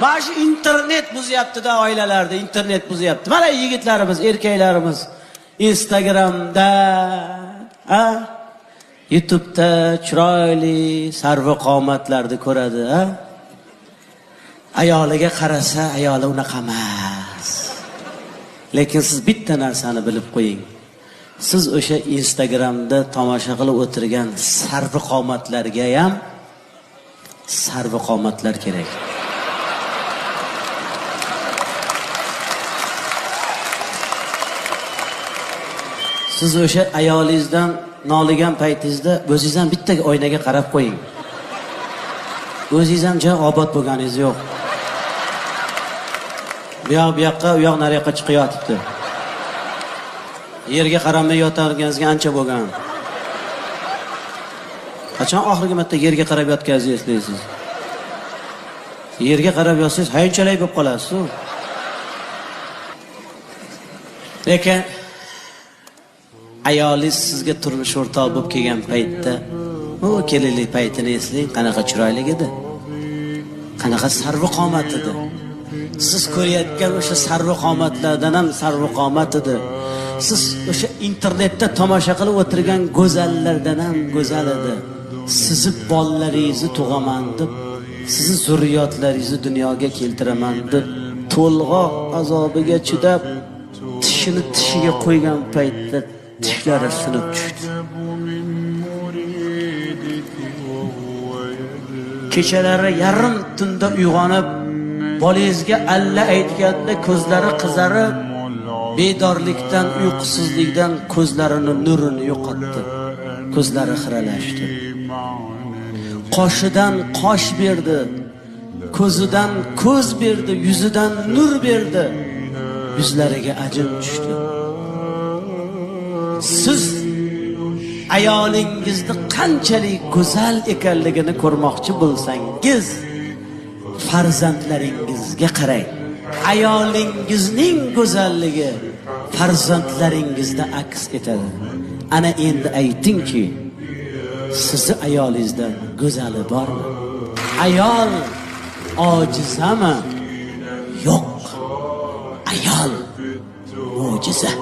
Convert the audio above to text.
Mana shu internet buzyapti-da oilalarda, internet buzyapti. Mana yigitlarimiz, erkaklarimiz Instagramda, YouTube'da chiroyli sarvqomatlarni ko'radi, Ayoliga qarasa, ayoli unaqa emas. Lekin siz bitta narsani bilib qo'ying. Siz o'sha Instagramda tomosha qilib o'tirgan sarvqomatlarga ham sarvqomatlar kerak. Siz o'sha ayolingizdan noligan paytingizda o'zingiz ham bitta oynaga qarab qo'ying. O'zingiz ham joy obod bo'lganingiz yo'q. Bu yoqqa, u yoq nariyoqqa chiqyotibdi. Yerga qaramay yotarganingizga ancha bo'lgan. Qachon oxirgi marta yerga qarab yotganingizni eslaysiz? Yerga qarab yotsangiz hayunchalik bo'lib qolasiz-ku. Lekin ayolingiz sizga turmush o'rtoq bo'lib kelgan paytda, u kelinlik paytini eslang, qanaqa chiroyli edi. Qanaqa sarvqomat edi. Siz ko'rayotgan o'sha sarvqomatlardan ham sarvqomat edi. Siz o'sha internetda tomosha qilib o'tirgan go'zallardan ham go'zal edi. Sizni bolalaringizni tug'aman deb, sizni zurriyotlaringizni dunyoga keltiraman deb, to'lg'oq azobiga chidab, tishini tishiga qo'ygan paytda tishlari sinib tushdi. Kechalari yarim tunda uyg'onib, bolangizga alla aytganda ko'zlari qizarib, bedorlikdan, uyqusizlikdan ko'zlarini nurini yo'qotdi. Ko'zlari xiralashdi. Qoshidan qosh berdi, ko'zidan ko'z berdi, yuzidan nur berdi. Yuzlariga ajin tushdi. Siz ayolingizni qanchalik go'zal ekanligini ko'rmoqchi bo'lsangiz, farzandlaringizga qarang. Ayolingizning go'zalligi farzandlaringizda aks etadi. Ana endi aytingki, sizni ayolingizdan go'zali bormi? Ayol ojizami? Yo'q. Ayol mo'jiza.